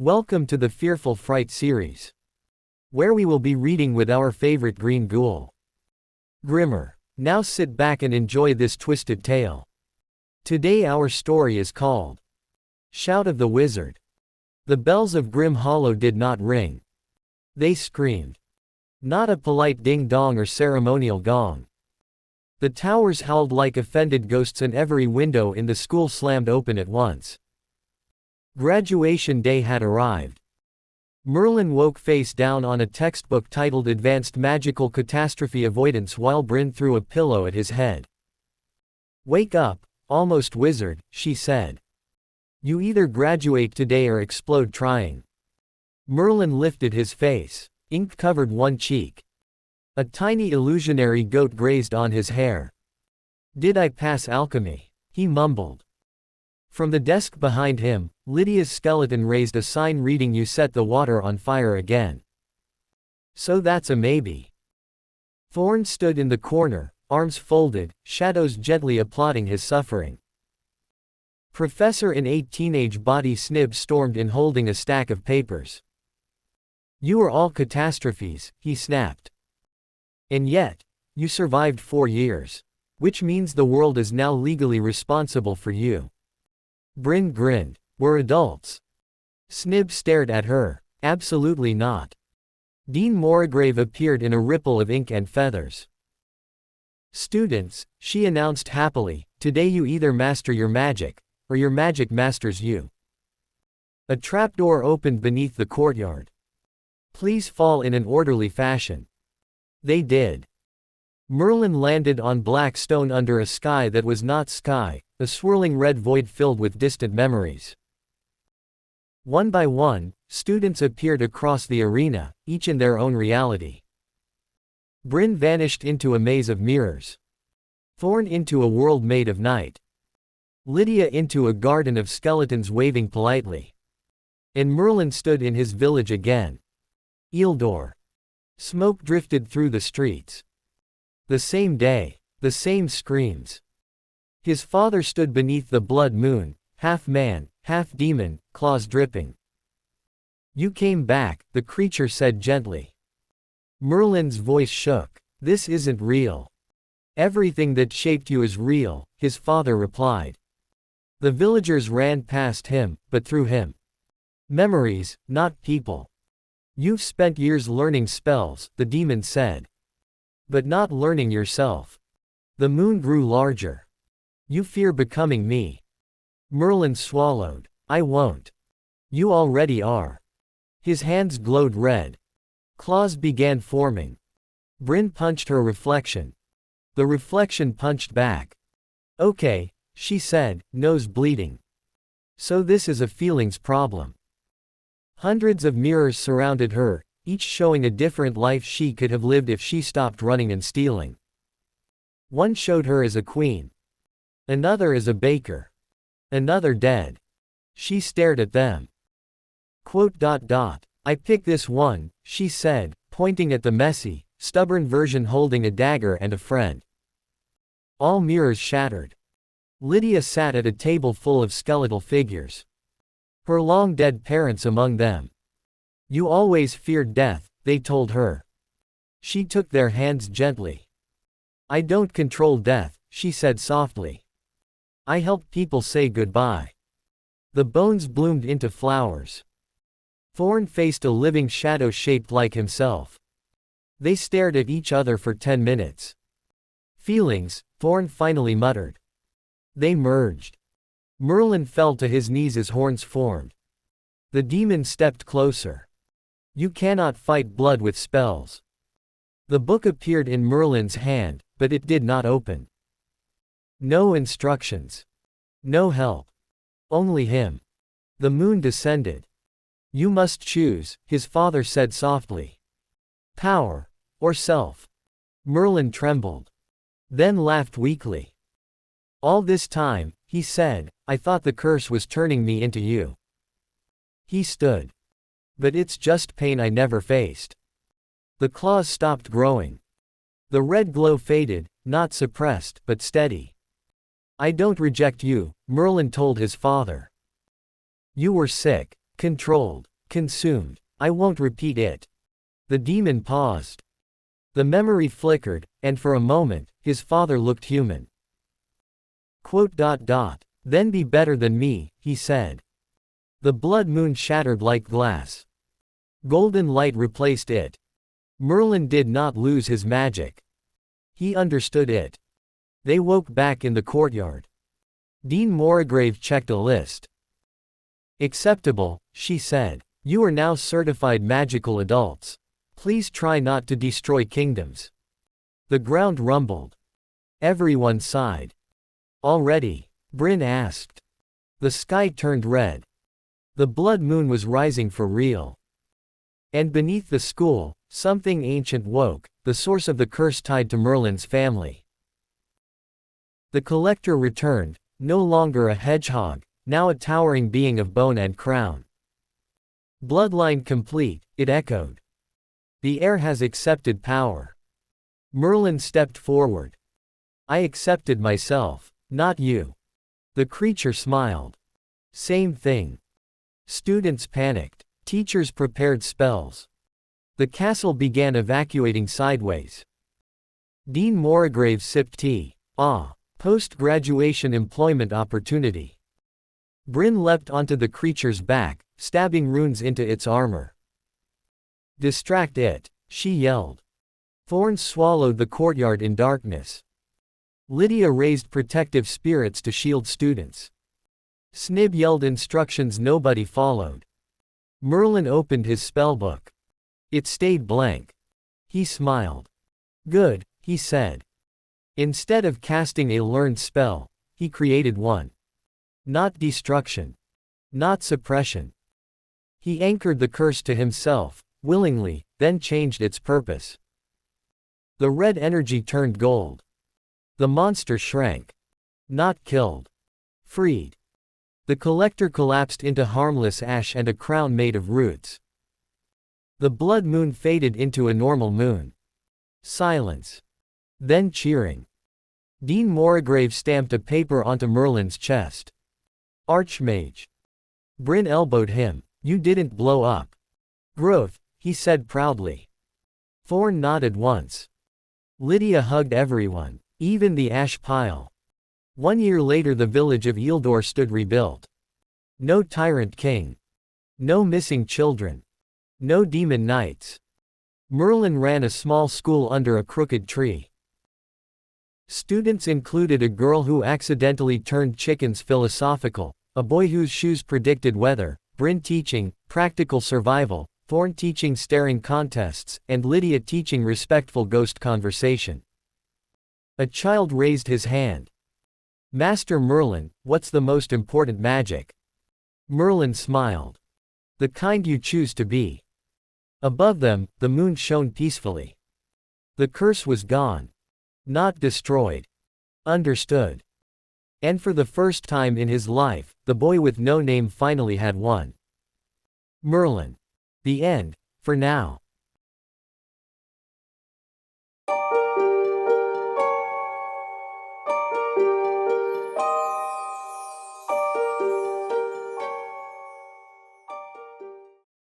Welcome to the Fearful Fright series, where we will be reading with our favorite green ghoul, Grimmer. Now sit back and enjoy this twisted tale. Today our story is called Shout of the Wizard. The bells of Grim Hollow did not ring. They screamed. Not a polite ding-dong or ceremonial gong. The towers howled like offended ghosts and every window in the school slammed open at once. Graduation day had arrived. Merlin woke face down on a textbook titled Advanced Magical Catastrophe Avoidance while Bryn threw a pillow at his head. "Wake up, almost wizard," she said. "You either graduate today or explode trying." Merlin lifted his face. Ink covered one cheek. A tiny illusionary goat grazed on his hair. "Did I pass alchemy?" he mumbled. From the desk behind him, Lydia's skeleton raised a sign reading "You set the water on fire again." "So that's a maybe." Thorn stood in the corner, arms folded, shadows gently applauding his suffering. Professor in a teenage body Snib stormed in holding a stack of papers. "You are all catastrophes," he snapped. "And yet, you survived 4 years. Which means the world is now legally responsible for you." Bryn grinned. "We're adults." Snib stared at her. "Absolutely not." Dean Morrigrave appeared in a ripple of ink and feathers. "Students," she announced happily, "today you either master your magic, or your magic masters you." A trapdoor opened beneath the courtyard. "Please fall in an orderly fashion." They did. Merlin landed on black stone under a sky that was not sky, a swirling red void filled with distant memories. One by one, students appeared across the arena, each in their own reality. Bryn vanished into a maze of mirrors. Thorn into a world made of night. Lydia into a garden of skeletons waving politely. And Merlin stood in his village again. Eildor. Smoke drifted through the streets. The same day. The same screams. His father stood beneath the blood moon, half man, half demon, claws dripping. "You came back," the creature said gently. Merlin's voice shook. "This isn't real." "Everything that shaped you is real," his father replied. The villagers ran past him, but through him. "Memories, not people." "You've spent years learning spells," the demon said. "But not learning yourself." The moon grew larger. "You fear becoming me." Merlin swallowed. "I won't." "You already are." His hands glowed red. Claws began forming. Bryn punched her reflection. The reflection punched back. "Okay," she said, nose bleeding. "So this is a feelings problem." Hundreds of mirrors surrounded her, each showing a different life she could have lived if she stopped running and stealing. One showed her as a queen. Another as a baker. Another dead. She stared at them. "I pick this one," she said, pointing at the messy, stubborn version holding a dagger and a friend. All mirrors shattered. Lydia sat at a table full of skeletal figures. Her long-dead parents among them. "You always feared death," they told her. She took their hands gently. "I don't control death," she said softly. "I help people say goodbye." The bones bloomed into flowers. Thorn faced a living shadow shaped like himself. They stared at each other for 10 minutes. "Feelings," Thorn finally muttered. They merged. Merlin fell to his knees as horns formed. The demon stepped closer. "You cannot fight blood with spells." The book appeared in Merlin's hand, but it did not open. No instructions. No help. Only him. The moon descended. "You must choose," his father said softly. "Power. Or self." Merlin trembled. Then laughed weakly. "All this time," he said, "I thought the curse was turning me into you." He stood. "But it's just pain I never faced." The claws stopped growing. The red glow faded, not suppressed, but steady. "I don't reject you," Merlin told his father. "You were sick. Controlled. Consumed. I won't repeat it. The demon paused. The memory flickered, and for a moment, his father looked human. Then be better than me, he said. The blood moon shattered like glass. Golden light replaced it. Merlin did not lose his magic. He understood it. They woke back in the courtyard. Dean Moragrave checked a list. Acceptable, she said. You are now certified magical adults. Please try not to destroy kingdoms. The ground rumbled. Everyone sighed. Already? Bryn asked. The sky turned red. The blood moon was rising for real. And beneath the school, something ancient woke, the source of the curse tied to Merlin's family. The collector returned, no longer a hedgehog, now a towering being of bone and crown. Bloodline complete, it echoed. The heir has accepted power. Merlin stepped forward. I accepted myself, not you. The creature smiled. Same thing. Students panicked. Teachers prepared spells. The castle began evacuating sideways. Dean Moragrave sipped tea. Post-graduation employment opportunity. Bryn leapt onto the creature's back, stabbing runes into its armor. Distract it, she yelled. Thorns swallowed the courtyard in darkness. Lydia raised protective spirits to shield students. Snib yelled instructions nobody followed. Merlin opened his spellbook. It stayed blank. He smiled. Good, he said. Instead of casting a learned spell, he created one. Not destruction. Not suppression. He anchored the curse to himself, willingly, then changed its purpose. The red energy turned gold. The monster shrank. Not killed. Freed. The collector collapsed into harmless ash and a crown made of roots. The blood moon faded into a normal moon. Silence. Then cheering. Dean Moragrave stamped a paper onto Merlin's chest. Archmage. Bryn elbowed him. You didn't blow up. Growth, he said proudly. Thorn nodded once. Lydia hugged everyone, even the ash pile. 1 year later the village of Eildor stood rebuilt. No tyrant king. No missing children. No demon knights. Merlin ran a small school under a crooked tree. Students included a girl who accidentally turned chickens philosophical, a boy whose shoes predicted weather, Bryn teaching practical survival, Thorn teaching staring contests, and Lydia teaching respectful ghost conversation. A child raised his hand. Master Merlin, what's the most important magic? Merlin smiled. The kind you choose to be. Above them, the moon shone peacefully. The curse was gone. Not destroyed. Understood. And for the first time in his life, the boy with no name finally had one. Merlin. The end, for now.